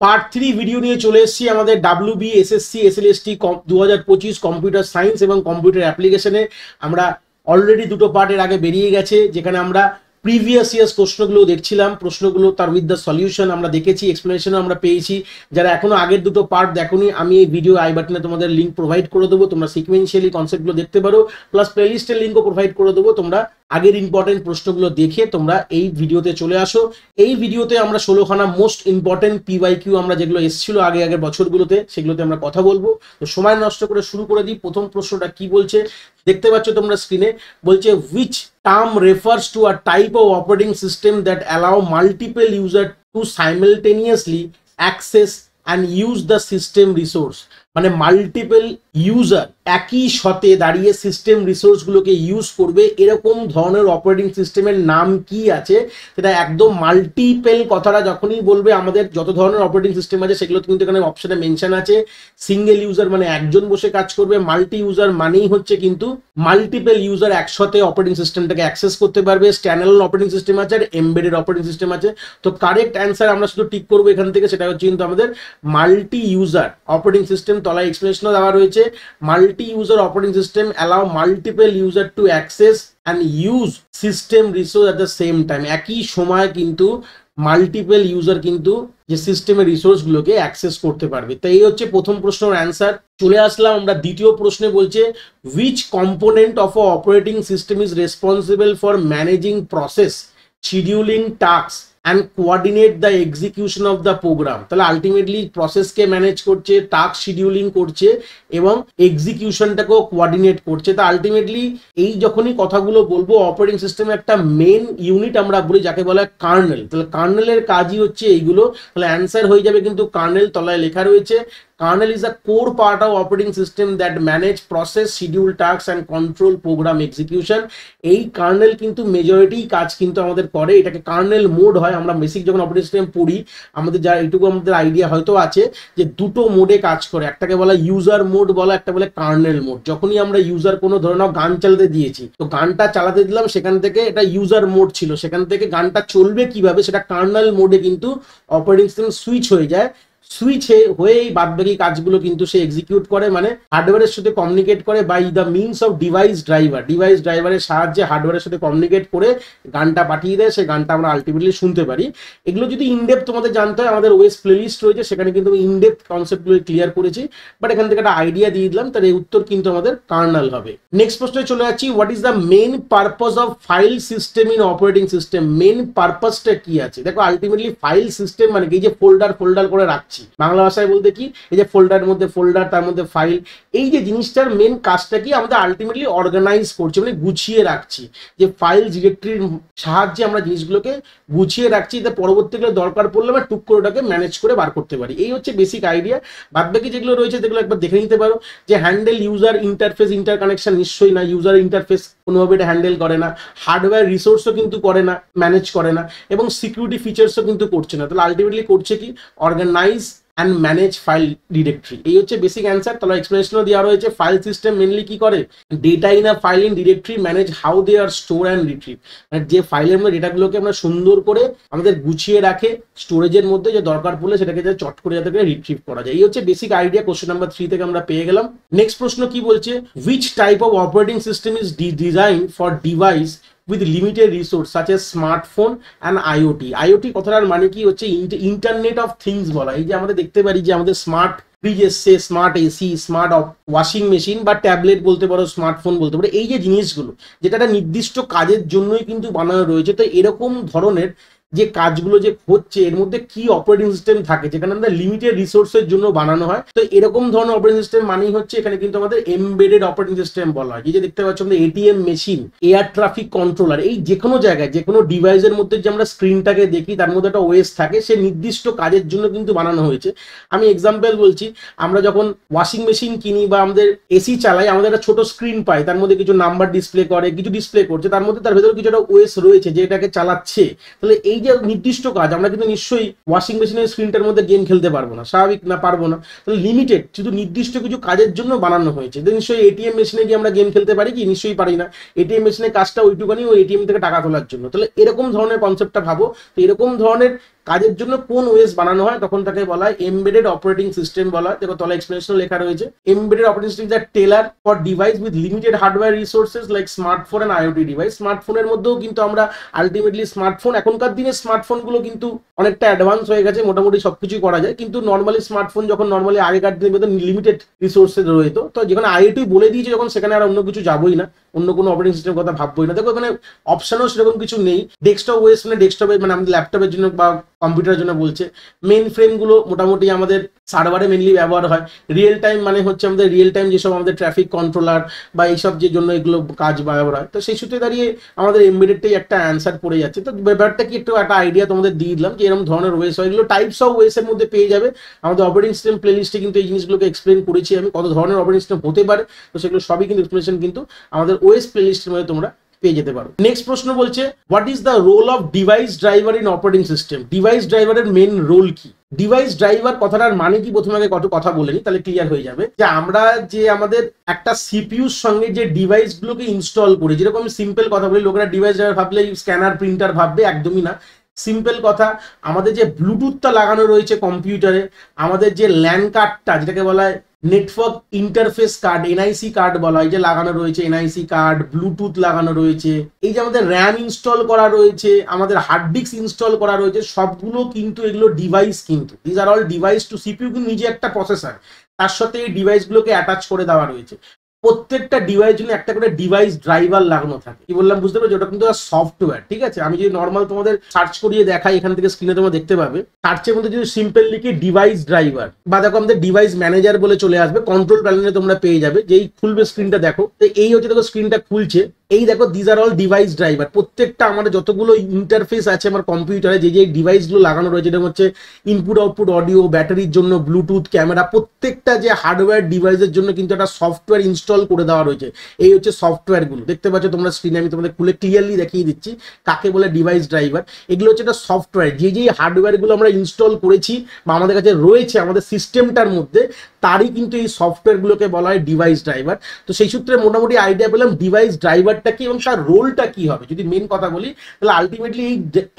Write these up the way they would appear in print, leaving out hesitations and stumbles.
Part 3 video নিয়ে চলে এসেছি আমাদের WB SSC SLST 2025 computer science এবং কম্পিউটার অ্যাপ্লিকেশনে। আমরা অলরেডি দুটো পার্টের আগে বেরিয়ে গেছে, যেখানে আমরা প্রিভিয়াস ইয়ার্স প্রশ্নগুলো দেখছিলাম, প্রশ্নগুলো তার উইথ দ্য সলিউশন আমরা দেখেছি, এক্সপ্লেনেশনও আমরা পেয়েছি। যারা এখনো আগের দুটো পার্ট দেখোনি, আমি এই ভিডিও আই বাটনে তোমাদের লিঙ্ক প্রোভাইড করে দেবো, তোমরা সিকোয়েন্সিয়ালি কনসেপ্টগুলো দেখতে পারো, প্লাস প্লেলিস্টের লিঙ্কও প্রোভাইড করে দেবো। তোমরা আগের ইম্পর্টেন্ট প্রশ্নগুলো দেখে তোমরা এই ভিডিওতে চলে আসো। এই ভিডিওতে আমরা 16খানা মোস্ট ইম্পর্টেন্ট পিওয়াইকিউ আমরা যেগুলো এসেছিল আগের বছরগুলোতে, সেগুলোতে আমরা কথা বলবো। তো সময় নষ্ট করে শুরু করে দিই। প্রথম প্রশ্নটা কি বলছে দেখতে পাচ্ছ তোমরা স্ক্রিনে, বলছে which term refers to a type of operating system that allow multiple users to simultaneously access and use the system resource। মানে মাল্টিপল ইউজার একই সাথে দাঁড়িয়ে সিস্টেম রিসোর্সগুলোকে ইউজ করবে, এরকম ধরনের অপারেটিং সিস্টেমের নাম কি আছে? সেটা একদম মাল্টিপল কথাটা যখনই বলবে, আমাদের যত ধরনের অপারেটিং সিস্টেম আছে সেগুলো কিন্তু এখানে অপশনে মেনশন আছে। সিঙ্গেল ইউজার মানে একজন বসে কাজ করবে, মাল্টি ইউজার মানেই হচ্ছে কিন্তু মাল্টিপল ইউজার একসাথে অপারেটিং সিস্টেমটাকে অ্যাক্সেস করতে পারবে। স্ট্যান্ডালোন অপারেটিং সিস্টেম আছে আর এমবেডেড অপারেটিং সিস্টেম আছে। তো কারেক্ট অ্যান্সার আমরা শুধু টিক করবো এখান থেকে, সেটা হচ্ছে কিন্তু আমাদের মাল্টি ইউজার অপারেটিং সিস্টেম। তলায় এক্সপ্লেনেশনও দেওয়া রয়েছে, multi user operating system allow multiple user to access and use system resource at the same time. একই সময় কিন্তু মাল্টিপল ইউজার কিন্তু যে সিস্টেমের রিসোর্সগুলোকে অ্যাক্সেস করতে পারবে। তো এই হচ্ছে প্রথম প্রশ্নের অ্যান্সার। চলে আসলাম আমরা দ্বিতীয় প্রশ্নে, বলছে which component of a operating system is responsible for managing process, scheduling tasks and coordinate the execution of the program। তাহলে আলটিমেটলি প্রসেসকে ম্যানেজ করছে, টাস্ক শিডিউলিং করছে এবং এক্সিকিউশনটাকেও কোঅর্ডিনেট করছে। তা আলটিমেটলি এই যখনই কথাগুলো বলবো, অপারেটিং সিস্টেমের একটা মেন ইউনিট আমরা বলি যাকে বলা হয় কার্নেল। তাহলে কার্নেলের কাজই হচ্ছে এইগুলো। তাহলে অ্যান্সার হয়ে যাবে কিন্তু কার্নেল। তলায় লেখা রয়েছে kernel is a core part of operating system that manage process, schedule tasks and control program execution। এই কার্নেল কিন্তু মেজরিটি কাজ কিন্তু আমাদের করে, এটাকে কার্নেল মোড হয়। আমরা বেসিক যখন অপারেটিং সিস্টেম পড়ি, আমাদের যা এইটুকু আমাদের আইডিয়া হয়তো আছে যে দুটো মোডে কাজ করে, একটাকে বলা ইউজার মোড বলা, একটা বলে কার্নেল মোড। যখনই আমরা ইউজার কোনো ধরনের গান চালাতে দিয়েছি, তো গানটা চালাতে দিলাম, সেখান থেকে এটা ইউজার মোড ছিল, সেখান থেকে গানটা চলবে কিভাবে সেটা কার্নেল মোডে কিন্তু অপারেটিং সিস্টেম সুইচ হয়ে যায়। সুইচ হয়ে এই বাদবাকি কাজগুলো কিন্তু সে এক্সিকিউট করে, মানে হার্ডওয়্যারের সাথে কমিউনিকেট করে by the means of device driver. Device ড্রাইভারের সাহায্যে হার্ডওয়্যারের সাথে কমিউনিকেট করে গানটা পাঠিয়ে দেয়, সেই গানটা আমরা আলটিমেটলি শুনতে পারি। এগুলো যদি ইনডেপথ তোমাদের জানতে হয়, আমাদের ওয়েস প্লেলিস্ট রয়েছে, সেখানে কিন্তু আমি ইনডেপথ কনসেপ্টগুলো ক্লিয়ার করেছি, বাট এখান থেকে একটা আইডিয়া দিয়ে দিলাম। তার এই উত্তর কিন্তু আমাদের কার্নেল হবে। নেক্সট প্রশ্নে চলে যাচ্ছি, what is the main purpose of file system in operating system? Main পারপাসটা কি আছে? দেখো আলটিমেটলি ফাইল সিস্টেম মানে কি, যে ফোল্ডার করে রাখছি, বাংলা ভাষায় বলতে কি, এই যে ফোল্ডারের মধ্যে ফোল্ডার, তার মধ্যে ফাইল, এই যে জিনিসটার মেন কাজটা কি, আমাদের আলটিমেটলি অর্গানাইজ করছি, মানে গুছিয়ে রাখছি। যে ফাইল ডিরেক্টরির সাহায্যে আমরা জিনিসগুলোকে গুছিয়ে রাখছি, এতে পরবর্তীকালে দরকার পড়লে আমরা টুক করে ওটাকে ম্যানেজ করে বার করতে পারি। এই হচ্ছে বেসিক আইডিয়া। বাদবাকি যেগুলো রয়েছে যেগুলো একবার দেখে নিতে পারো। যে হ্যান্ডেল ইউজার ইন্টারফেস, ইন্টারকানেকশন নিশ্চয়ই না, ইউজার ইন্টারফেস কোনোভাবে এটা হ্যান্ডেল করে না। হার্ডওয়্যার রিসোর্সও কিন্তু করে না, ম্যানেজ করে না, এবং সিকিউরিটি ফিচার্সও কিন্তু করছে না। তাহলে আলটিমেটলি করছে কি, organise and manage file directory. এই হচ্ছে বেসিক অ্যান্সার। তাহলে এক্সপ্লেনেশনও দেওয়া রয়েছে। ফাইল সিস্টেম মেনলি কি করে, data in a file in directory manage how they are store and retrieve. মানে যে ফাইলের মধ্যে ডেটাগুলোকে আমরা সুন্দর করে আমাদের গুছিয়ে রাখে স্টোরেজের মধ্যে, যে দরকার পড়লে সেটাকে যে চট করে যাতে রিট্রিভ করা যায়। এই হচ্ছে বেসিক আইডিয়া। কোশ্চেন নাম্বার 3 থেকে আমরা পেয়ে গেলাম। নেক্সট প্রশ্ন কি বলছে, which type of operating system is design for device with limited resource such as smartphone and IoT। IoT কথাটার মানে কি হচ্ছে ইন্টারনেট অফ থিংস বলা। এই যে আমাদের দেখতে পারি যে আমাদের স্মার্ট ফ্রিজ এসছে, smart AC, smart washing machine বা ট্যাবলেট বলতে পারো, স্মার্টফোন বলতে পারো, এই যে জিনিসগুলো যেটা একটা নির্দিষ্ট কাজের জন্যই কিন্তু বানানো রয়েছে। তো এরকম ধরনের যে কাজগুলো যে হচ্ছে, এর মধ্যে কি অপারেটিং সিস্টেম থাকে যেখানে আমাদের লিমিটেড রিসোর্সের জন্য বানানো হয়। তো এরকম ধরনের অপারেটিং সিস্টেম মানেই হচ্ছে এখানে কিন্তু আমাদের এমবেডেড অপারেটিং সিস্টেম বলা হয়। এই যে দেখতে পাচ্ছ আমাদের ATM machine, air traffic controller, এই যে কোনো জায়গায় যে কোনো ডিভাইসের মধ্যে যে আমরা স্ক্রিনটাকে দেখি, তার মধ্যে একটা ওএস থাকে, সে নির্দিষ্ট কাজের জন্য কিন্তু বানানো হয়েছে। আমি এক্সাম্পল বলছি, আমরা যখন ওয়াশিং মেশিন কিনি বা আমাদের এসি চালাই, আমাদের একটা ছোট স্ক্রিন পাই, তার মধ্যে কিছু নাম্বার ডিসপ্লে করে, কিছু ডিসপ্লে করছে, তার মধ্যে তার ভেতরে কিছু একটা ওএস রয়েছে যে এটাকে চালাচ্ছে। তাহলে এই যে নির্দিষ্ট কাজ, আমরা কিন্তু নিশ্চয়ই ওয়াশিং মেশিনের স্ক্রিনটার মধ্যে গেম খেলতে পারবো না, স্বাভাবিক না, পারবো না। তাহলে লিমিটেড শুধু নির্দিষ্ট কিছু কাজের জন্য বানানো হয়েছে। নিশ্চয়ই এটিএম মেশিনে গিয়ে আমরা গেম খেলতে পারি কি? নিশ্চয়ই পারি না। এটিএম মেশিনের কাজটা ওইটুকানি, ওই এটিএম থেকে টাকা তোলার জন্য। তাহলে এরকম ধরনের কনসেপ্টটা ভাবো। তো এরকম ধরনের কাজের জন্য কোন ওএস বানানো হয় তখন তাকে বলা হয় এমবেডেড অপারেটিং সিস্টেম বলা হয়। দেখো তলে এক্সপ্লেনেশন লেখা রয়েছে, embedded operating system is a tailor for device with limited hardware resources like smartphone and IoT device. স্মার্টফোনের মধ্যেও কিন্তু আমরা আলটিমেটলি স্মার্টফোন, এখনকার দিনে স্মার্টফোনগুলো কিন্তু অনেকটা অ্যাডভান্স হয়ে গেছে, মোটামুটি সবকিছু করা যায়, কিন্তু নর্মালি স্মার্টফোন যখন নর্মালি আগেকার দিনের মধ্যে লিমিটেড রিসোর্সে রয়েছে, তো যেখানে আইওটি বলে দিয়েছে যখন সেখানে আর অন্য কিছু যাবোই না, অন্য কোনো অপারেটিং সিস্টেমের কথা ভাববোই না। দেখো এখানে অপশনও সেরকম কিছু নেই। ডেস্কটপ ওএস মানে ডেস্কটপের মানে আমাদের ল্যাপটপের জন্য বা কম্পিউটারের জন্য বলছে। মেন ফ্রেমগুলো মোটামুটি আমাদের সার্ভারে মেনলি ব্যবহার হয়। রিয়েল টাইম মানে হচ্ছে আমাদের রিয়েল টাইম যেসব আমাদের ট্রাফিক কন্ট্রোলার বা এইসব যে জন্য এগুলো কাজ ব্যবহার হয়। তো সেই সূত্রে দাঁড়িয়ে আমাদের এমবেডেডটাই একটা অ্যান্সার পড়ে যাচ্ছে। তো ব্যাপারটা কি একটু একটা আইডিয়া তোমাদের দিয়ে দিলাম যে এরকম ধরনের ওয়েস হয়, এগুলো টাইপস অফ ওয়েসের মধ্যে পেয়ে যাবে আমাদের অপারেটিং সিস্টেম প্লেলিস্টে, কিন্তু এই জিনিসগুলোকে এক্সপ্লেন করেছি আমি কত ধরনের অপারেটিং সিস্টেম হতে পারে। তো সেগুলো সবই কিন্তু এক্সপ্লেনেশন কিন্তু আমাদের ওএস প্লেলিস্টের মধ্যে তোমরা পেয়ে যেতে পারো। নেক্সট প্রশ্ন বলছে what is the role of device driver in operating system. Device ড্রাইভারের মেন রোল কি? ডিভাইস ড্রাইভার কথাটার মানে কি প্রথমে আগে কত কথা বলে নি, তাহলে ক্লিয়ার হয়ে যাবে যে আমরা যে আমাদের একটা সিপিইউর সঙ্গে যে ডিভাইস গুলোকে ইনস্টল করি, যেরকম সিম্পল কথা বলি, লোকেরা ডিভাইস ড্রাইভার ভাবলে স্ক্যানার প্রিন্টার ভাববে, একদমই না। সিম্পল কথা, আমাদের যে ব্লুটুথটা লাগানো রয়েছে কম্পিউটারে, আমাদের যে ল্যান কার্ডটা যেটাকে বলা হয় network interface card, NIC card বলা হয়, যে লাগানো রয়েছে এনআইসি কার্ড, ব্লুটুথ লাগানো রয়েছে, এই যে আমাদের র্যাম ইনস্টল করা রয়েছে, আমাদের হার্ড ডিস্ক ইনস্টল করা রয়েছে, সবগুলো কিন্তু এগুলো ডিভাইস, কিন্তু this are all device to CPU কিন্তু নিজে একটা প্রসেসর, তার সাথে এই ডিভাইসগুলোকে অ্যাটাচ করে দেওয়া রয়েছে। প্রত্যেকটা ডিভাইস জন্য একটা করে ডিভাইস ড্রাইভার লাগানো থাকে। কি বললাম বুঝতে পারছো? ওটা কিন্তু সফটওয়্যার, ঠিক আছে? আমি যদি নর্মাল তোমাদের সার্চ করিয়ে দেখাই, এখান থেকে স্ক্রিনে তোমরা দেখতে পাবে, সার্চের মধ্যে যদি সিম্পল লিখি ডিভাইস ড্রাইভার, বা দেখো আমাদের ডিভাইস ম্যানেজার বলে চলে আসবে, কন্ট্রোল প্যানেলে তোমরা পেয়ে যাবে। যেই খুলবে স্ক্রিনটা দেখো, এই হচ্ছে দেখো স্ক্রিনটা খুলছে, এই দেখো this are all device driver. প্রত্যেকটা আমাদের যতগুলো ইন্টারফেস আছে আমার কম্পিউটারে, যে যে ডিভাইসগুলো লাগানো রয়েছে, যেটা হচ্ছে ইনপুট আউটপুট অডিও, ব্যাটারির জন্য ব্লুটুথ, ক্যামেরা, প্রত্যেকটা যে হার্ডওয়্যার ডিভাইসের জন্য কিন্তু একটা সফটওয়্যার ইনস্টল করে দেওয়া রয়েছে। এই হচ্ছে সফটওয়্যারগুলো, দেখতে পাচ্ছ তোমরা স্ক্রিনে, আমি তোমাদের খুলে ক্লিয়ারলি দেখিয়ে দিচ্ছি কাকে বলে ডিভাইস ড্রাইভার। এগুলো হচ্ছে একটা সফটওয়্যার, যে যে হার্ডওয়্যারগুলো আমরা ইনস্টল করেছি বা আমাদের কাছে রয়েছে আমাদের সিস্টেমটার মধ্যে, তারই কিন্তু এই সফটওয়্যারগুলোকে বলা হয় ডিভাইস ড্রাইভার। তো সেই সূত্রে মোটামুটি আইডিয়া পেলাম ডিভাইস ড্রাইভারটা কি এবং তার রোলটা কি হবে। যদি মেন কথা বলি, তাহলে আলটিমেটলি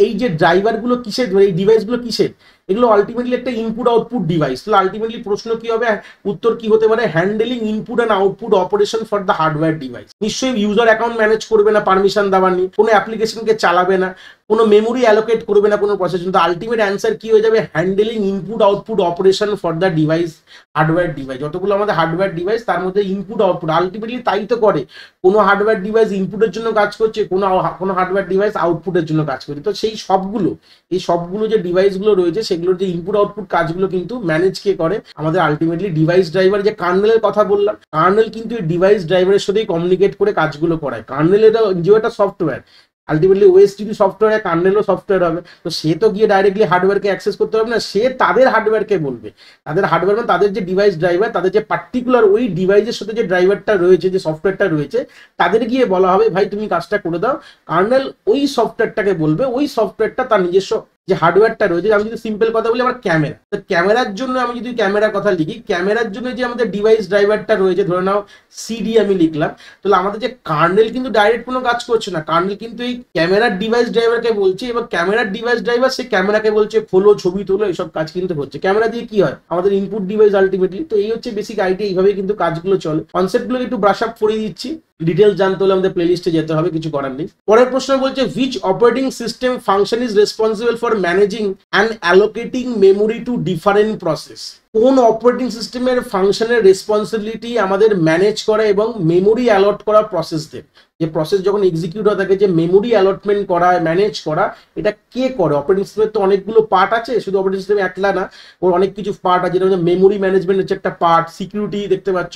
এই যে ড্রাইভারগুলো কিসের, এই ডিভাইসগুলো কিসের, এগুলো আলটিমেটলি একটা ইনপুট আউটপুট ডিভাইস। তাহলে আলটিমেটলি প্রশ্ন কি হবে, উত্তর কি হতে পারে, handling input and output operation for the hardware device. নিশ্চয়ই ইউজার অ্যাকাউন্ট ম্যানেজ করবে না, পারমিশন দেওয়ার নেই, কোনো অ্যাপ্লিকেশনকে চালাবে না, কোনো মেমোরি অ্যালোকেট করবে না কোনো প্রসেস। কিন্তু আলটিমেট অ্যান্সার কি হয়ে যাবে, handling input output operation for the device, hardware device. যতগুলো আমাদের হার্ডওয়্যার ডিভাইস তার মধ্যে ইনপুট আউটপুট আলটিমেটলি তাই তো করে। কোনো হার্ডওয়্যার ডিভাইস ইনপুটের জন্য কাজ করছে, কোনো হার্ডওয়্যার ডিভাইস আউটপুটের জন্য কাজ করছে। তো সেই সবগুলো, এই সবগুলো যে ডিভাইসগুলো রয়েছে, সেগুলোর যে ইনপুট আউটপুট কাজগুলো কিন্তু ম্যানেজ কে করে, আমাদের আলটিমেটলি ডিভাইস ড্রাইভার। যে কার্নেলের কথা বললাম, কার্নেল কিন্তু এই ডিভাইস ড্রাইভারের সাথেই কমিউনিকেট করে কাজগুলো করায়। কার্নেল এটা নিজেও একটা সফটওয়্যার, আলটিমেটলি ওএস যদি সফটওয়্যার হয়, কার্নেলও সফটওয়্যার হবে। তো সে তো গিয়ে ডাইরেক্টলি হার্ডওয়্যারকে অ্যাক্সেস করতে হবে না, সে তাদের হার্ডওয়্যারকে বলবে, তাদের হার্ডওয়্যার মানে তাদের যে ডিভাইস ড্রাইভার, তাদের যে পার্টিকুলার ওই ডিভাইসের সাথে যে ড্রাইভারটা রয়েছে, যে সফটওয়্যারটা রয়েছে, তাদের গিয়ে বলা হবে ভাই তুমি কাজটা করে দাও। কার্নেল ওই সফটওয়্যারটাকে বলবে, ওই সফটওয়্যারটা তার নিজস্ব যে হার্ডওয়্যারটা রয়েছে। আমি যদি সিম্পল কথা বলি, আমার ক্যামেরা, তো ক্যামেরার জন্য আমি যদি ক্যামেরার কথা লিখি, ক্যামেরার জন্য যে আমাদের ডিভাইস ড্রাইভারটা রয়েছে, ধরে নাও সিডি আমি লিখলাম, তাহলে আমাদের যে কার্নেল কিন্তু ডাইরেক্ট কোনো কাজ করছে না, কার্নেল কিন্তু এই ক্যামেরার ডিভাইস ড্রাইভারকে বলছে, এবং ক্যামেরার ডিভাইস ড্রাইভার সে ক্যামেরাকে বলছে খোলো, ছবি তোলো, এইসব কাজ কিন্তু হচ্ছে। ক্যামেরা দিয়ে কি হয়, আমাদের ইনপুট ডিভাইস আলটিমেটলি। তো এই হচ্ছে বেসিক আইডিয়া, এইভাবে কিন্তু কাজগুলো চলে। কনসেপ্টগুলো একটু ব্রাশ আপ করে দিচ্ছি, ডিটেলস জানতে হলে আমাদের প্লেলিস্টে যেতে হবে, কিছু করার নেই। পরের প্রশ্ন বলছে which operating system function is responsible for managing and allocating memory to different process. কোন অপারেটিং সিস্টেমের ফাংশনের রেসপন্সিবিলিটি আমাদের ম্যানেজ করা এবং মেমোরি অ্যালট করা প্রসেসদের, যে প্রসেস যখন এক্সিকিউট হয়ে থাকে, যে মেমোরি অ্যালটমেন্ট করা, ম্যানেজ করা, এটা কে করে? অপারেটিং সিস্টেমের তো অনেকগুলো পার্ট আছে, শুধু অপারেটিং সিস্টেম একলা না, ওর অনেক কিছু পার্ট আছে। যেটা মেমোরি ম্যানেজমেন্ট হচ্ছে একটা পার্ট, সিকিউরিটি দেখতে পাচ্ছ,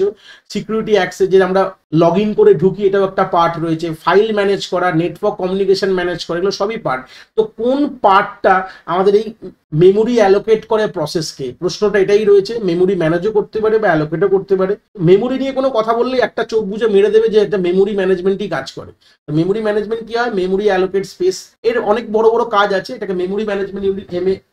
সিকিউরিটি অ্যাক্সেস, যে আমরা লগ ইন করে ঢুকি, এটাও একটা পার্ট রয়েছে, ফাইল ম্যানেজ করা, নেটওয়ার্ক কমিউনিকেশন ম্যানেজ করা, এগুলো সবই পার্ট। তো কোন পার্টটা আমাদের এই মেমোরি অ্যালোকেট করে প্রসেসকে, প্রশ্নটা এটাই রয়েছে। মেমোরি ম্যানেজও করতে পারে বা অ্যালোকেটও করতে পারে। মেমোরি নিয়ে কোনো কথা বললেই একটা চোখ বুঝে মেরে দেবে যে একটা মেমোরি ম্যানেজমেন্টই কাজ করে। মেমোরি ম্যানেজমেন্ট কি হয়, মেমোরি অ্যালোকেট স্পেস, এর অনেক বড় বড় কাজ আছে, এটাকে মেমোরি ম্যানেজমেন্ট ইউনিট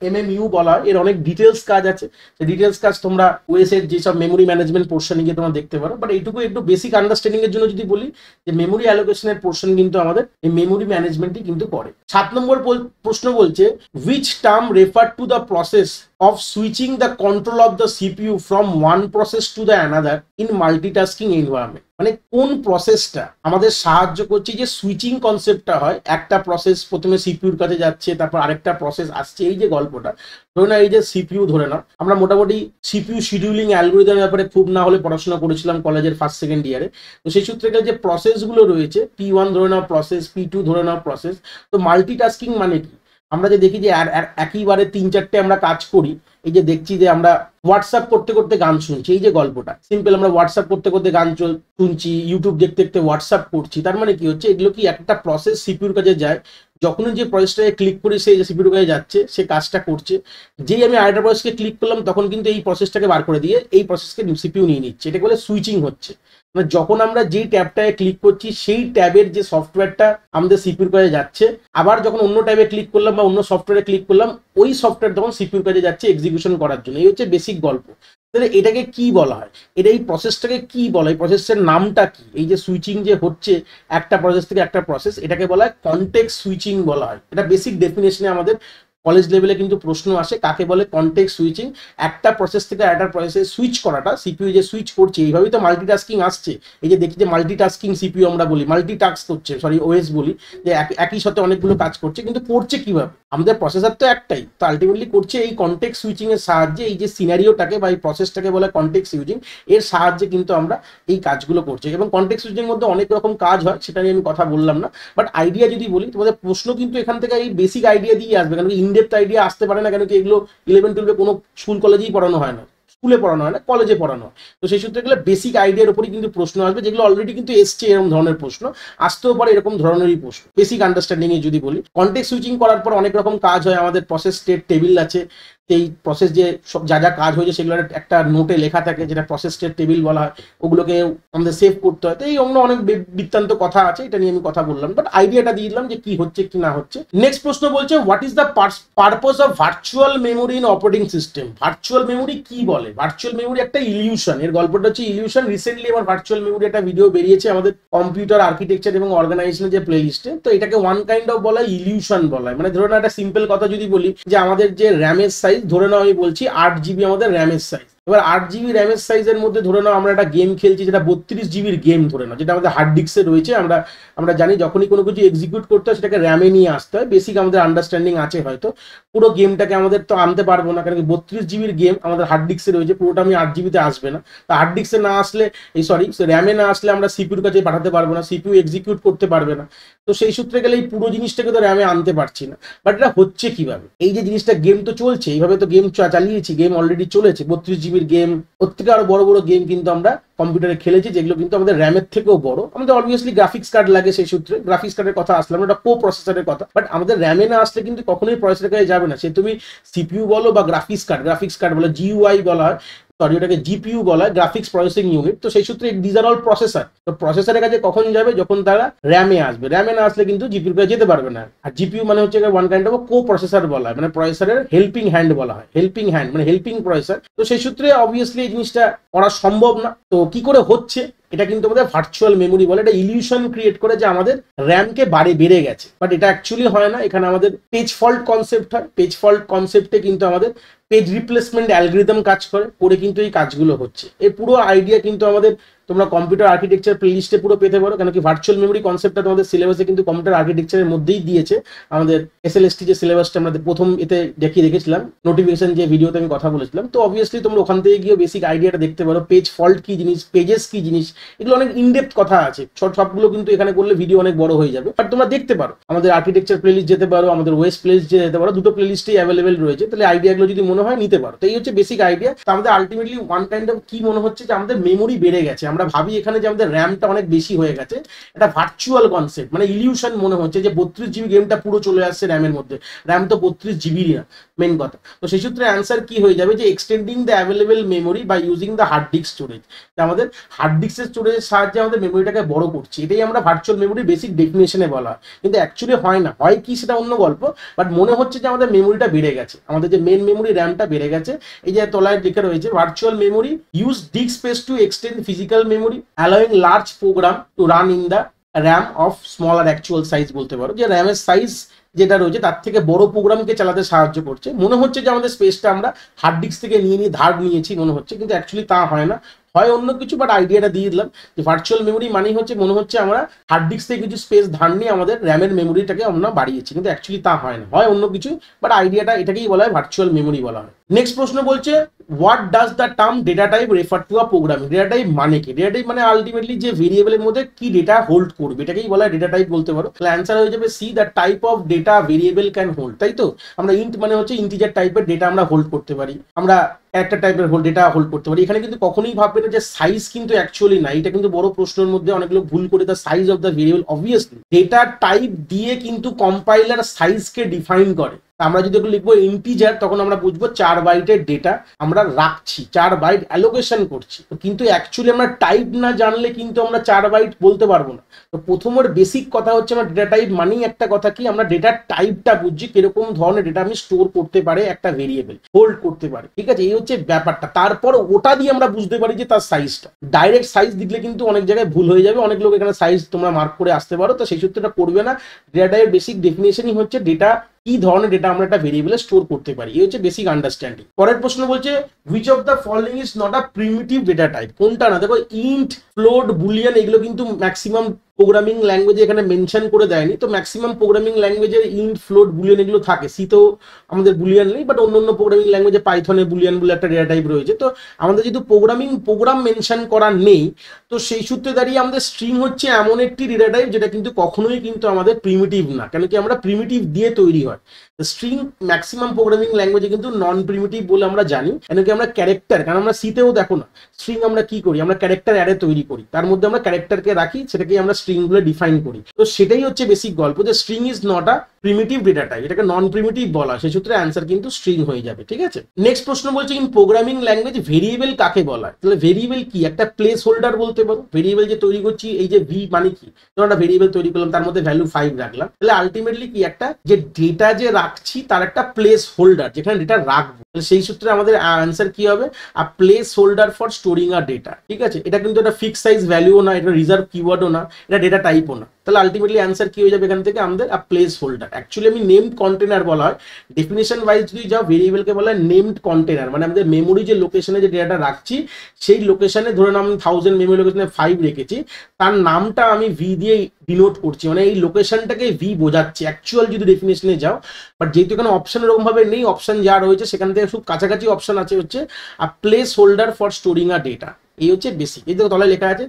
এমএমইউ বলা হয়। এর অনেক ডিটেলস কাজ আছে, ডিটেলস কাজ তোমরা ওএস এর যেসব মেমোরি ম্যানেজমেন্ট পোর্শনে গিয়ে তোমরা দেখতে পারো। বাট এইটুকু একটু বেসিক আন্ডারস্ট্যান্ডিং এর জন্য যদি বলি যে মেমোরি অ্যালোকেশনের পোর্শন কিন্তু আমাদের এই মেমোরি ম্যানেজমেন্টই কিন্তু করে। 7 নম্বর প্রশ্ন বলছে which term refer to the process of switching the control of the CPU from one process to the another in multitasking environment। মানে কোন প্রসেসটা আমাদের সাহায্য করছে যে সুইচিং কনসেপ্টটা হয়, একটা প্রসেস প্রথমে সিপিইউর কাছে যাচ্ছে, তারপর আরেকটা প্রসেস আসছে, এই যে গল্পটা। ধরে না এই যে সিপিইউ, ধরে নাও আমরা মোটামুটি সিপিইউ শিডিউলিং অ্যালগরিদমের ব্যাপারে খুব না হলে পড়াশোনা করেছিলাম কলেজের ফার্স্ট সেকেন্ড ইয়ারে। তো সেই সূত্রে যে প্রসেসগুলো রয়েছে, P1 ধরে নাও প্রসেস, P2 ধরে নাও প্রসেস। তো মাল্টিটাস্কিং মানে কি, আমরা যে দেখি যে একইবারে 3-4টে আমরা কাজ করি। এই যে দেখছি যে আমরা হোয়াটসঅ্যাপ করতে করতে গান শুনছি, এই যে গল্পটা সিম্পল, আমরা হোয়াটসঅ্যাপ করতে করতে গান শুনছি, ইউটিউব দেখতে দেখতে হোয়াটসঅ্যাপ করছি। তার মানে কি হচ্ছে, এগুলো কি একটা প্রসেস সিপিইউর কাছে যায়, যখনই যে প্রসেসটাকে ক্লিক করি সেই যে সিপিইউর কাছে যাচ্ছে, সে কাজটা করছে। যেই আমি আরেকটা প্রসেসকে ক্লিক করলাম তখন কিন্তু এই প্রসেসটাকে বার করে দিয়ে এই প্রসেসকে সিপিইউ নিয়ে নিচ্ছে। এটাকে বলে সুইচিং হচ্ছে। মানে যখন আমরা যেই ট্যাবটায় ক্লিক করছি সেই ট্যাবের যে সফটওয়্যারটা আমাদের সিপিইউর কাছে যাচ্ছে, আবার যখন অন্য ট্যাবে ক্লিক করলাম বা অন্য সফটওয়্যারে ক্লিক করলাম, ওই সফটওয়্যার তখন সিপিইউর কাছে যাচ্ছে এক্সিকিউশন করার জন্য। এই হচ্ছে বেসিক গল্প। তাহলে এটাকে কি বলা হয়, এটা এই প্রসেসটাকে কি বলা হয়, প্রসেসের নামটা কি? এই যে সুইচিং যে হচ্ছে একটা প্রসেস থেকে একটা প্রসেস, এটাকে বলা হয় কনটেক্সট সুইচিং বলা হয়। এটা বেসিক ডেফিনেশনে আমাদের কলেজ লেভেলে কিন্তু প্রশ্ন আসে, কাকে বলে কনটেক্সট সুইচিং। একটা প্রসেস থেকে একটা প্রসেসে সুইচ করাটা, সিপিইউ যে সুইচ করছে, এইভাবেই তো মাল্টিটাস্কিং আসছে। এই যে দেখি যে মাল্টিটাস্কিং সিপিইউ আমরা বলি, মাল্টিটাস্ক করছে, সরি ওএস বলি, যে একই সাথে অনেকগুলো কাজ করছে, কিন্তু করছে কিভাবে? আমাদের প্রসেসর তো একটাই, তো আলটিমেটলি করছে এই কনটেক্সট সুইচিং এর সাহায্যে। এই যে সিনারিওটাকে বা এই প্রসেসটাকে বলে কনটেক্সট সুইচিং, এর সাহায্যে কিন্তু আমরা এই কাজগুলো করছি। এবং কনটেক্সট সুইচিং এর মধ্যে অনেক রকম কাজ হয়, সেটা নিয়ে আমি কথা বললাম না। বাট আইডিয়া যদি বলি, তোমাদের প্রশ্ন কিন্তু এখান থেকে এই বেসিক আইডিয়া দিয়ে আসবে, কারণ ইনডেপথ আইডিয়া আসতে পারে না, কেন কি এগুলো 11-12 কোনো স্কুল কলেজেই পড়ানো হয় না, স্কুলে পড়ানো হয় না, কলেজে পড়ানো হয়। তো সেই সূত্রে গেলে বেসিক আইডিয়ার উপরই কিন্তু প্রশ্ন আসবে, যেগুলো অলরেডি কিন্তু এসছে এরকম ধরনের প্রশ্ন, আসতেও পারে এরকম ধরনেরই প্রশ্ন। বেসিক আন্ডারস্ট্যান্ডিং এ যদি বলি, কনটেক্সট সুইচিং করার পর অনেক রকম কাজ হয়। আমাদের প্রসেস স্টেট টেবিল আছে, এই প্রসেস যে সব যা যা কাজ হয়েছে সেগুলো একটা নোটে লেখা থাকে, যেটা প্রসেস স্টেট টেবিল বলা হয়। ওগুলোকে আমাদের সেভ করতে হয়। তো এই অন্য অনেক বৃত্তান্ত কথা আছে, এটা নিয়ে আমি কথা বললাম, বাট আইডিয়াটা দিয়ে দিলাম যে কি হচ্ছে কি না হচ্ছে। নেক্সট প্রশ্ন বলছে, what is the purpose of virtual memory in operating system? Virtual memory কি বলে? ভার্চুয়াল মেমোরি একটা ইলিউশন, এর গল্পটা হচ্ছে ইলিউশন। রিসেন্টলি আমার ভার্চুয়াল মেমোরি একটা ভিডিও বেরিয়েছে আমাদের কম্পিউটার আর্কিটেকচার এবং অর্গানাইজেশনের যে প্লেলিস্টে। তো এটাকে ওয়ান কাইন্ড অফ বলা হয় ইলিউশন বলা হয়। মানে ধরে নাও একটা সিম্পল কথা যদি বলি, যে আমাদের যে র্যামের সাইজ, ধরে নাও আমি বলছি 8 জিবি আমাদের র্যামের সাইজ। এবার 8 জিবি র্যামের সাইজের মধ্যে ধরে নাও আমরা একটা গেম খেলছি, যেটা 32 জিবির গেম ধরে নাও, যেটা আমাদের হার্ড ডিস্কে রয়েছে। আমরা জানি যখনই কোনো কিছু এক্সিকিউট করতে হয় সেটাকে র্যামে নিয়ে আসতে হয়, বেসিক আমাদের আন্ডারস্ট্যান্ডিং আছে হয়তো। পুরো গেমটাকে আমাদের তো আনতে পারবো না, কারণ 32 জিবির গেম আমাদের হার্ড ডিস্কে রয়েছে, পুরোটা আমি 8 জিবিতে আসবে না। তো হার্ড ডিস্কে না আসলে, র্যামে না আসলে আমরা সিপিইউর কাছে পাঠাতে পারবো না, সিপিইউ এক্সিকিউট করতে পারবে না। তো সেই সূত্রে গেলে এই পুরো জিনিসটাকে তো র্যামে আনতে পারছি না। বাট এটা হচ্ছে কিভাবে? এই যে জিনিসটা, গেম তো চলছে, এইভাবে তো গেম চালিয়েছি, গেম অলরেডি চলেছে, 32 জিবির গেম, ওর থেকে আরো বড় বড় গেম কিন্তু আমরা কম্পিউটারে খেলেছি, যেগুলো কিন্তু আমাদের র্যামের থেকেও বড়। আমাদের অবভিয়াসলি গ্রাফিক্স কার্ড লাগে, সেই সূত্রে গ্রাফিক্স কার্ডের কথা আসলাম, ওটা কো প্রসেসরের কথা। বাট আমাদের র্যামে না আসলে কিন্তু কখনোই প্রসেসরের কাছে যাবে না। সে তুমি সিপিইউ বলো বা গ্রাফিক্স কার্ড বলো, জিইউআই বলা হয়, সরি ওটাকে জিপিইউ বলা হয়, গ্রাফিক্স প্রসেসিং ইউনিট। তো সেই সূত্রে দিজ আর অল প্রসেসর। তো প্রসেসরের কাছে কখন যাবে? যখন তারা র্যামে আসবে। র্যামে না আসলে কিন্তু জিপিইউর কাছে যেতে পারবে না। আর জিপিইউ মানে হচ্ছে one kind of co processor বলা হয়, মানে প্রসেসরের হেল্পিং হ্যান্ড বলা হয়, হেল্পিং হ্যান্ড মানে হেল্পিং প্রসেসর। তো সেই সূত্রে অবভিয়াসলি এই জিনিসটা করা সম্ভব না। তো কি করে হচ্ছে? এটা কিন্তু আমাদের ভার্চুয়াল মেমোরি বলে। এটা ইলিউশন ক্রিয়েট করে যে আমাদের র্যামকে বেড়ে গেছে, বাট এটা অ্যাকচুয়ালি হয় না। এখানে আমাদের পেজ ফল্ট কনসেপ্ট হয়। পেজ ফল্ট কনসেপ্টে কিন্তু আমাদের পেজ রিপ্লেসমেন্ট অ্যালগরিদম কাজ করে কিন্তু এই কাজগুলো হচ্ছে। এই পুরো আইডিয়া কিন্তু আমাদের তোমরা কম্পিউটার আর্কিটেকচার প্লেলিস্টে পুরো পেতে পারো, কেন কি ভার্চুয়াল মেমোরি কনসেপ্টটা তোমাদের সিলেবাসে কিন্তু কম্পিউটার আর্কিটেকচারের মধ্যেই দিয়েছে। আমাদের এসএলএসটি যে সিলেবাসটা আমাদের প্রথম এতে দেখিয়ে রেখেছিলাম, নোটিফিকেশন যে ভিডিওতে আমি কথা বলেছিলাম। তো অবভিয়াসলি তোমরা ওখান থেকে গিয়ে বেসিক আইডিয়াটা দেখতে পারো, পেজ ফল্ট কি জিনিস, পেজেস কি জিনিস, এগুলো অনেক ইনডেপথ কথা আছে। সবগুলো কিন্তু এখানে করলে ভিডিও অনেক বড় হয়ে যাবে। বাট তোমরা দেখতে পারো, আমাদের আর্কিটেকচার প্লেলিস্ট যেতে পারো, আমাদের ওয়েস প্লেলিস্ট যেতে পারো, দুটো প্লেলিস্টেই অ্যাভেলেবেল রয়েছে। তাহলে আইডিয়াগুলো যদি মনে হয় নিতে পারো। তো এই হচ্ছে বেসিক আইডিয়া। তো আমাদের আলটিমেটলি ওয়ান কাইন্ড অফ কি মনে হচ্ছে, যে আমাদের মেমোরি বেড়ে গেছে। আমরা ভাবি এখানে যে র্যামটা অনেক বেশি হয়ে গেছে, এটা ভার্চুয়াল কনসেপ্ট, মানে ইলিউশন মনে হচ্ছে যে 32 জিবি গেমটা পুরো চলে আসছে র্যামের মধ্যে। র্যাম তো 32 জিবিরই না। মেন কথা। তো সেই সূত্রে অ্যান্সার কি হয়ে যাবে যে extending the available memory by using the hard disk storage, আমাদের হার্ড ডিস্কের স্টোরেজের সাহায্যে আমাদের মেমোরিটাকে বড় করছি, এটাই আমরা ভার্চুয়াল মেমোরি বেসিক ডেফিনেশনে বলা হয়। কিন্তু অ্যাকচুয়ালি হয় না, হয় কি সেটা অন্য গল্প, বাট মনে হচ্ছে যে আমাদের মেমোরিটা বেড়ে গেছে, আমাদের যে মেন মেমোরি র্যামটা বেড়ে গেছে। এই যে তলায় লেখা রয়েছে virtual memory use disk space to extend physical memory allowing large program to run in the RAM of smaller actual size, বলতে পারো যে র্যামের সাইজ যেটা রয়েছে তার থেকে বড় প্রোগ্রামকে চালাতে সাহায্য করছে। মনে হচ্ছে যে আমাদের স্পেসটা আমরা হার্ড ডিস্ক থেকে নিয়ে ধার নিয়েছি মনে হচ্ছে, কিন্তু অ্যাকচুয়ালি তা হয় না, হয় অন্য কিছু। বাট আইডিয়াটা দিয়ে দিলাম যে ভার্চুয়াল মেমোরি মানেই হচ্ছে মনে হচ্ছে আমরা হার্ড ডিস্ক থেকে কিছু স্পেস ধার নিয়ে আমাদের র্যামের মেমোরিটাকে আমরা বাড়িয়েছি, কিন্তু অ্যাকচুয়ালি তা হয় না, হয় অন্য কিছু। বাট আইডিয়াটা এটাকেই বলা হয় ভার্চুয়াল মেমোরি বলা হয়। নেক্সট প্রশ্ন বলছে what does the term data type refer to a programming. Data type মানে কি? ডেটা টাইপ মানে আলটিমেটলি যে ভেরিয়েবলের মধ্যে কি ডেটা হোল্ড করবে এটাকেই বলা হয় ডেটা টাইপ বলতে পারো। তাহলে অ্যান্সার হয়ে যাবে C, the type of data variable can hold. তাই তো, আমরা ইন্ট মানে হচ্ছে ইন্টিজার টাইপের ডেটা আমরা হোল্ড করতে পারি, আমরা একটা টাইপের ডেটা হোল্ড করতে পারি। এখানে কিন্তু কখনোই ভাববে না যে সাইজ কিন্তু অ্যাকচুয়ালি না, এটা কিন্তু বড় প্রশ্নের মধ্যে অনেক লোক ভুল করে the size of the variable. Obviously data type দিয়ে কিন্তু কম্পাইলার সাইজকে ডিফাইন করে। আমরা যদি লিখবো ইন্টিজার তখন আমরা বুঝবো 4 বাইটের ডেটা আমরা রাখছি, 4 বাইট অ্যালোকেশন করছি, কিন্তু অ্যাকচুয়ালি আমরা টাইপ না জানলে কিন্তু আমরা 4 বাইট বলতে পারবো না। তো প্রথমের বেসিক কথা হচ্ছে আমরা ডেটা টাইপ মানেই একটা কথা কি, আমরা ডেটার টাইপটা বুঝছি, কিরকম ধরনের ডেটা আমি স্টোর করতে পারে একটা ভেরিয়েবল, হোল্ড করতে পারে, ঠিক আছে, এই হচ্ছে ব্যাপারটা। তারপর ওটা দিয়ে আমরা বুঝতে পারি যে তার সাইজটা। ডাইরেক্ট সাইজ দিলে কিন্তু অনেক জায়গায় ভুল হয়ে যাবে, অনেক লোক এখানে সাইজ তোমরা মার্ক করে আসতে পারো, তো সেই সূত্রটা করবে না। ডেটা টাইপের বেসিক ডেফিনেশনই হচ্ছে ডেটা কি ধরনের ডেটা আমরা একটা ভেরিয়েবলে স্টোর করতে পারি, এই হচ্ছে বেসিক আন্ডারস্ট্যান্ডিং। পরের প্রশ্ন বলছে which of the following is not a primitive data type. কোনটা না? দেখো ইন্ট, ফ্লোট, বুলিয়ান এগুলো কিন্তু ম্যাক্সিমাম প্রোগ্রামিং ল্যাঙ্গুয়েজে এখানে মেনশন করে দেয়নি। তো ম্যাক্সিমাম প্রোগ্রামিং ল্যাঙ্গুয়েজে ইন্ট, ফ্লোট, বুলিয়ান এগুলো থাকে। সিতেও আমাদের বুলিয়ান নেই, বাট অন্য প্রোগ্রামিং ল্যাঙ্গুয়েজে পাইথনে বুলিয়ান বলে একটা ডেটা টাইপ রয়েছে। তো আমাদের যেহেতু প্রোগ্রাম মেনশন করা নেই, তো সেই সূত্রে দাঁড়িয়ে আমাদের স্ট্রিং হচ্ছে এমন একটি ডেটা টাইপ যেটা কিন্তু কখনোই কিন্তু আমাদের প্রিমিটিভ না, কেন কি আমরা প্রিমিটিভ দিয়ে তৈরি হয়। স্ট্রিং ম্যাক্সিমাম প্রোগ্রামিং ল্যাঙ্গুয়েজে কিন্তু নন প্রিমিটিভ বলে আমরা জানি, কেন কি আমরা ক্যারেক্টার, কারণ আমরা সিতেও দেখো না স্ট্রিং আমরা কি করি, আমরা ক্যারেক্টার অ্যারে তৈরি করি, তার মধ্যে আমরা ক্যারেক্টারকে রাখি, সেটাকে আমরা স্ট্রিং গুলো ডিফাইন করি। তো সেটাই হচ্ছে বেসিক গল্প যে string is not a primitive data type, এটাকে নন প্রিমিটিভ বলা, সেই সূত্রে অ্যান্সার কিন্তু স্ট্রিং হয়ে যাবে, ঠিক আছে। নেক্সট প্রশ্ন বলছে ইন প্রোগ্রামিং ল্যাঙ্গুয়েজ ভেরিয়েবল কাকে বলা হয়। তাহলে ভেরিয়েবল কি? একটা প্লেস হোল্ডার বলতে পারো। ভেরিয়েবল যে তৈরি করছি, এই যে ভি মানে কি, ধরো একটা ভেরিয়েবল তৈরি করলাম, তার মধ্যে ভ্যালু 5 রাখলাম, তাহলে আলটিমেটলি কি একটা যে ডেটা যে রাখছি তার একটা প্লেস হোল্ডার যেখানে ডেটা রাখবো, তাহলে সেই সূত্রে আমাদের অ্যান্সার কি হবে? আ place holder for storing a data, ঠিক আছে। এটা কিন্তু একটা ফিক্স সাইজ ভ্যালুও না, এটা রিজার্ভ কিওয়ার্ডও না, এটা ডেটা টাইপও না। তাহলে আলটিমেটলি অ্যান্সার কি হয়ে যাবে এখান থেকে আমাদের? আ প্লেস হোল্ডার। অ্যাকচুয়ালি আমি নেমড কন্টেনার বলা হয়, ডেফিনেশন ওয়াইজ যদি যাও ভেরিয়েবলকে বলা হয় নেমড কন্টেনার, মানে আমাদের মেমোরি যে লোকেশনে যে ডেটাটা রাখছি সেই লোকেশনে, ধরে নাও আমি 1000 মেমোরি লোকেশনে 5 রেখেছি, তার নামটা আমি ভি দিয়ে ডিনোট করছি, মানে এই লোকেশনটাকে ভি বোঝাচ্ছি অ্যাকচুয়াল যদি ডেফিনেশনে যাও। বাট যেহেতু এখানে অপশন এরকম ভাবে নেই, অপশন যা রয়েছে সেখান থেকে খুব কাছাকাছি অপশন আছে, হচ্ছে a place holder for storing a data. এই হচ্ছে বেসিক। এই দেখো তলায় লেখা আছে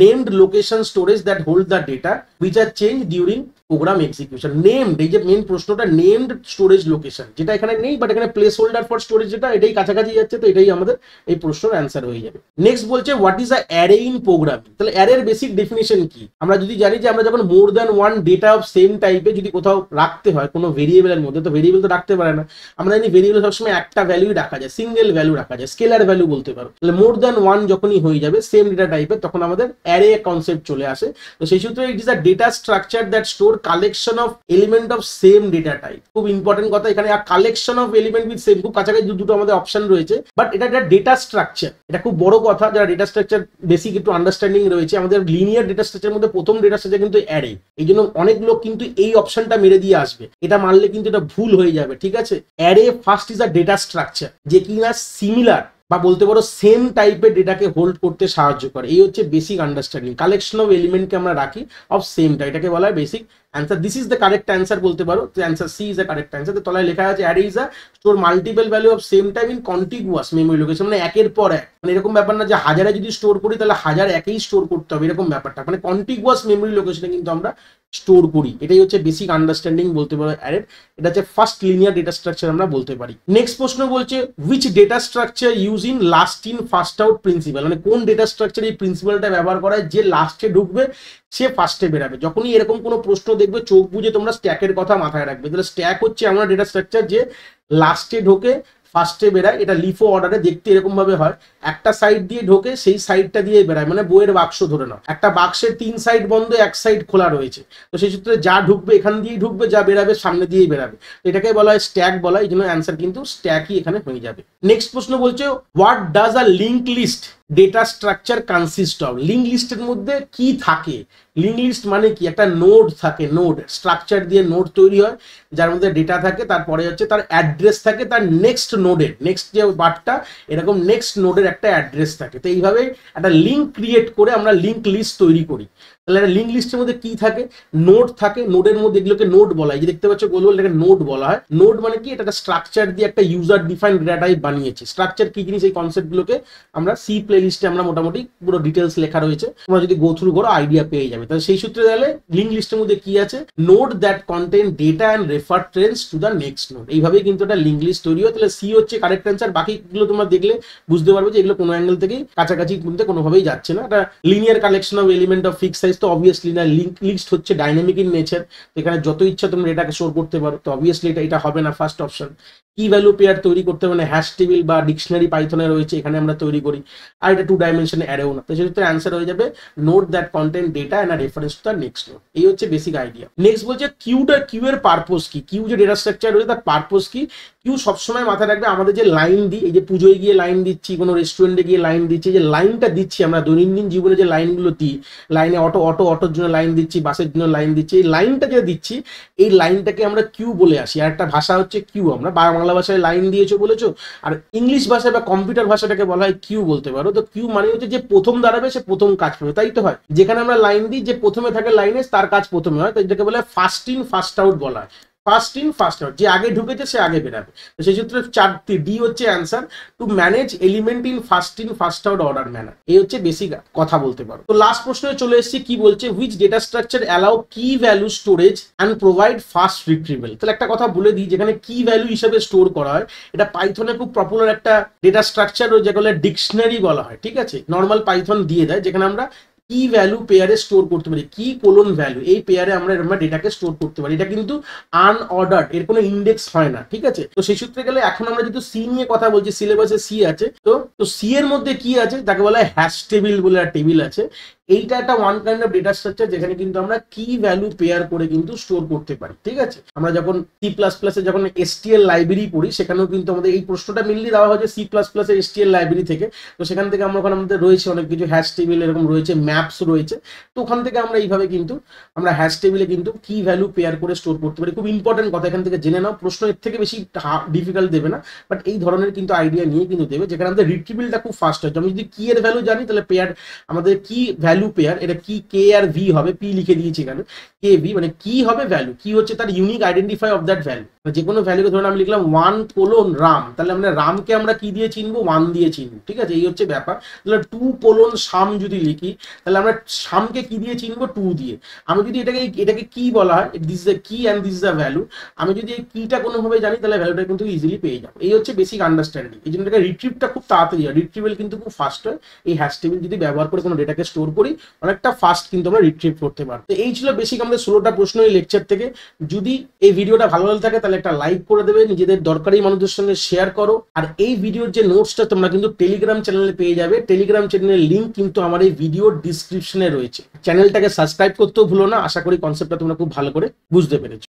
named location storage that hold the data which are change during program execution. Named, এই যে মেন প্রশ্নটা, নেমড স্টোরেজ লোকেশন, যেটা এখানে নেই, বাট এখানে প্লেস হোল্ডার ফর স্টোরেজ যেটা, এটাই কাছাকাছি যাচ্ছে, তো এটাই আমাদের এই প্রশ্নের অ্যান্সার হয়ে যাবে। নেক্সট বলছে what is a array in programming. তাহলে অ্যারের বেসিক ডেফিনেশন কি? আমরা যদি জানি যে আমরা যখন more than one data of same টাইপে যদি কোথাও রাখতে হয় কোনো ভেরিয়েবলের মধ্যে, তো ভেরিয়েবল তো রাখতে পারে না, আমরা জানি ভেরিয়েবল সবসময় একটা ভ্যালুই রাখা যায়, সিঙ্গেল ভ্যালু রাখা যায়, স্কেলার ভ্যালু বলতে পারো। তাহলে মোর দ্যান ওয়ান যখনই হয়ে যাবে সেম ডেটা টাইপের, তখন আমাদের অ্যারে কনসেপ্ট চলে আসে। তো সেই সূত্রে it is a data structure that store collection of element of same data type. খুব ইম্পর্টেন্ট কথা এখানে, collection of element with same, খুব কাছাকাছি দুটো আমাদের অপশন রয়েছে, বাট এটা একটা ডেটা স্ট্রাকচার, এটা খুব বড় কথা। যারা ডেটা স্ট্রাকচার বেসিক একটু আন্ডারস্ট্যান্ডিং রয়েছে, আমাদের লিনিয়ার ডেটা স্ট্রাকচারের মধ্যে প্রথম ডেটা স্ট্রাকচার কিন্তু অ্যারে, এই জন্য অনেক লোক কিন্তু এই অপশনটা মেরে দিয়ে আসবে, এটা মারলে কিন্তু এটা ভুল হয়ে যাবে, ঠিক আছে। Array first is a data structure যে কিনা সিমিলার বা বলতে পারো সেম টাইপের ডেটাকে হোল্ড করতে সাহায্য করে, এই হচ্ছে বেসিক আন্ডারস্ট্যান্ডিং। কালেকশন অফ এলিমেন্টকে আমরা রাখি অফ সেম টাইপ, এটাকে বলা হয় basic answer. This is the correct answer বলতে পারো, answer C is the correct answer. তো তলায় লেখা আছে array is a store multiple value of same time in contiguous memory location, মানে একের পর এক, মানে এরকম ব্যাপার না যে হাজারে যদি স্টোর করি তাহলে হাজার একেই স্টোর করতে হবে, এরকম ব্যাপারটা, মানে কন্টিগুয়াস মেমোরি লোকেশনে কিন্তু আমরা স্টোর করি, এটাই হচ্ছে বেসিক আন্ডারস্ট্যান্ডিং বলতে পারো অ্যারের। এটা হচ্ছে ফার্স্ট লিনিয়ার ডেটা স্ট্রাকচার আমরা বলতে পারি। নেক্সট প্রশ্ন বলছে which data structure use in last in first out principal, মানে কোন ডেটা স্ট্রাকচার এই প্রিন্সিপালটা ব্যবহার করা হয়, যে লাস্টে ঢুকবে সে ফার্স্টে বেরাবে। যখনই এরকম কোনো প্রশ্ন দেখবে চোখ বুঝে তোমরা স্ট্যাকের কথা মাথায় রাখবে। তাহলে স্ট্যাক হচ্ছে এমন ডেটা স্ট্রাকচার যে লাস্টে ঢোকে ফার্স্টে বেরায়। এটা লিফো অর্ডারে দেখতে এরকম ভাবে হয়, একটা সাইড দিয়ে ঢোকে সেই সাইডটা দিয়ে বেরায়, মানে বইয়ের বাক্স ধরে নাও, একটা বাক্সের 3 সাইড বন্ধ, এক সাইড খোলা রয়েছে, তো সেই সূত্রে যা ঢুকবে এখান দিয়েই ঢুকবে, যা বেরাবে সামনে দিয়েই বেরাবে, এটাকে বলা হয় স্ট্যাক বলা হয়। এই জন্য অ্যান্সার কিন্তু স্ট্যাকই এখানে হয়ে যাবে। নেক্সট প্রশ্ন বলছে what does a link list data structure consist of. Link লিস্টের মধ্যে কি থাকে? লিঙ্ক লিস্ট মানে কি? একটা নোড থাকে, নোড স্ট্রাকচার দিয়ে নোড তৈরি হয় যার মধ্যে ডেটা থাকে, তারপরে হচ্ছে তার অ্যাড্রেস থাকে, তার নেক্সট নোডের, নেক্সট যে বারটা এরকম নেক্সট নোডের একটা অ্যাড্রেস থাকে। তো এইভাবে একটা লিঙ্ক ক্রিয়েট করে আমরা লিঙ্ক লিস্ট তৈরি করি। তাহলে একটা লিঙ্ক লিস্টের মধ্যে কি থাকে? নোড থাকে, নোডের মধ্যে এগুলোকে নোড বলা হয়, যে দেখতে পাচ্ছ গোল গোল এটাকে নোড বলা হয়। নোড মানে কি? এটা একটা স্ট্রাকচার দিয়ে একটা ইউজার ডিফাইন্ড ডেটা টাইপ বানিয়েছে। স্ট্রাকচার কি জিনিস এই কনসেপ্টগুলোকে আমরা সি প্লে লিস্টে আমরা মোটামুটি পুরো ডিটেলস লেখা রয়েছে, তোমরা যদি গো থ্রু করো আইডিয়া পেয়ে যাবে। তাহলে সেই সূত্রে গেলে লিঙ্ক লিস্টের মধ্যে কি আছে? Node that contain data and reference to the next node. এইভাবেই কিন্তু একটা লিঙ্ক লিস্ট তৈরি হয়। তাহলে সি হচ্ছে কারেক্ট অ্যান্সার। বাকিগুলো তোমরা দেখলে বুঝতে পারবে যে এগুলো কোনো অ্যাঙ্গেল থেকেই কাছাকাছি কিন্তু কোনোভাবেই যাচ্ছে না। এটা linear collection of element of fix size, তো অবভিয়াসলি না। লিঙ্ক লিস্ট হচ্ছে ডাইনামিক ইন নেচার, এখানে যত ইচ্ছা তুমি এটাকে স্টোর করতে পারো, তো অবভিয়াসলি এটা হবে না ফার্স্ট অপশন। কি ভ্যালু পেয়ার তৈরি করতে মানে হ্যাশ টেবিল বা ডিকশনারি পাইথনে রয়েছে, এখানে আমরা তৈরি করি। আর এটা 2 ডাইমেনশনে অ্যারেও না, তো সেক্ষেত্রে অ্যান্সার হয়ে যাবে note that content data and reference to the next node. এই হচ্ছে বেসিক আইডিয়া। নেক্সট বলছে কিউ এর পারপোজ কি? কিউ যে ডেটা স্ট্রাকচার রয়েছে তার পারপোজ কি? কিউ সবসময় মাথায় রাখবে আমাদের যে লাইন দিই, এই যে পুজোয় গিয়ে লাইন দিচ্ছি, কোনো রেস্টুরেন্টে গিয়ে লাইন দিচ্ছি, যে লাইনটা দিচ্ছি আমরা দৈনন্দিন জীবনে যে লাইনগুলো দিই, লাইনে অটোর জন্য লাইন দিচ্ছি, বাসের জন্য লাইন দিচ্ছি, এই লাইনটা যে দিচ্ছি এই লাইনটাকে আমরা কিউ বলে আসি। আর একটা ভাষা হচ্ছে কিউ, আমরা বাংলা ভাষায় লাইন দিয়েছো বলেছো, আর ইংলিশ ভাষায় বা কম্পিউটার ভাষাটাকে বলা হয় কিউ বলতে পারো। তো কিউ মানে হচ্ছে যে প্রথম দাঁড়াবে সে প্রথম কাজ পাবে, তাই তো হয়। যেখানে আমরা লাইন দিই যে প্রথমে থাকে লাইনে তার কাজ প্রথমে হয়, তাই যেটাকে বলে ফার্স্ট ইন ফার্স্ট আউট বলা হয়। ফার্স্ট ইন ফার্স্ট আউট, যে আগে ঢুকেছে সে আগে বেরাবে। তো সেই সূত্রে 4টি ডি হচ্ছে answer, to manage element in first out order manner. এই হচ্ছে বেসিক কথা বলতে পারো। তো লাস্ট প্রশ্নে চলে এসেছি, কি বলছে? হুইচ ডেটা স্ট্রাকচার অ্যালাউ কি value storage and provide fast retrieval. তাহলে একটা কথা বলে দিই, যেখানে কি ভ্যালু হিসাবে স্টোর করা হয়, এটা পাইথনে খুব পপুলার একটা ডেটা স্ট্রাকচার, যেগুলো ডিকশনারি বলা হয়, ঠিক আছে। নর্মাল পাইথন দিয়ে দেয়, যেখানে আমরা কি ভ্যালু পেয়ারে স্টোর করতে পারি, কি কোলন ভ্যালু, এই পেয়ারে আমরা ডেটাকে স্টোর করতে পারি। এটা কিন্তু আনঅর্ডার্ড, এর কোনো ইন্ডেক্স হয় না, ঠিক আছে। তো সেই সূত্রে গেলে এখন আমরা যেহেতু সি নিয়ে কথা বলছি, সিলেবাসে সি আছে, তো সি এর মধ্যে কি আছে? তাকে বলা হয় হ্যাশ টেবিল বলে একটা টেবিল আছে। এইটা একটা one kind of data structure, যেখানে কিন্তু আমরা কি ভ্যালু পেয়ার করে কিন্তু স্টোর করতে পারি, ঠিক আছে। আমরা যখন C++ যখন STL লাইব্রেরি পড়ি, সেখানেও কিন্তু আমাদের এই প্রশ্নটা মেনলি দেওয়া হয়েছে C++ এর STL লাইব্রেরি থেকে। তো সেখান থেকে আমরা ওখানে আমাদের রয়েছে অনেক কিছু, হ্যাশ টেবিল এরকম রয়েছে, ম্যাপস রয়েছে। তো ওখান থেকে আমরা এইভাবে কিন্তু আমরা হ্যাশ টেবিলে কিন্তু কি ভ্যালু পেয়ার করে স্টোর করতে পারি। খুব ইম্পর্টেন্ট কথা এখান থেকে জেনে নাও, প্রশ্ন এর থেকে বেশি ডিফিকাল্ট দেবে না, বাট এই ধরনের কিন্তু আইডিয়া নিয়ে কিন্তু দেবে, যেখানে আমাদের রিট্রিভিলটা খুব ফাস্ট হয়। আমি যদি কি এর ভ্যালু জানি, তাহলে পেয়ার আমাদের কি ভ্যালু পেয়ার, এটা কি কে আর ভি হবে, পি লিখে দিয়েছি এখানে, কে ভি মানে কি হবে ভ্যালু, কি হচ্ছে তার unique identify of that value. যে কোনো ভ্যালুকে ধরুন আমি লিখলাম 1 রাম, তাহলে আমরা রামকে আমরা কি দিয়ে চিনবো? 1 দিয়ে চিনবো, ঠিক আছে। এই হচ্ছে ব্যাপার। তাহলে 2 শাম যদি লিখি, তাহলে আমরা শামকে কি দিয়ে চিনবো? 2 দিয়ে। আমি যদি এটাকে কি বলা হয়, দিস ইজ দ্য কি and this is the value, আমি যদি এই কিটা কোনোভাবে জানি, তাহলে ভ্যালুটা কিন্তু ইজিলি পেয়ে যাবো। এই হচ্ছে বেসিক আন্ডারস্ট্যান্ডিং। এই জন্য রিট্রিভটা খুব তাড়াতাড়ি হয়, রিট্রিভেল কিন্তু খুব ফাস্ট হয়। এই হ্যাশ টেবিল যদি ব্যবহার করে কোনো ডেটাকে স্টোর করি, অনেকটা ফাস্ট কিন্তু আমরা রিট্রিভ করতে পারি। তো এই ছিল বেসিক আমাদের 16টা প্রশ্ন এই লেকচার থেকে। যদি এই ভিডিওটা ভালো লাগে তাহলে একটা লাইক করে দেবে, নিজেদের দরকারি মানুষদের সঙ্গে শেয়ার করো। আর এই ভিডিওর যে নোটসটা তোমরা কিন্তু টেলিগ্রাম চ্যানেলে পেয়ে যাবে, টেলিগ্রাম চ্যানেলের লিঙ্ক কিন্তু আমার এই ভিডিওর ডিসক্রিপশনে রয়েছে। চ্যানেলটাকে সাবস্ক্রাইব করতেও ভুলো না। আশা করি কনসেপ্টটা তোমরা খুব ভালো করে বুঝতে পেরেছো।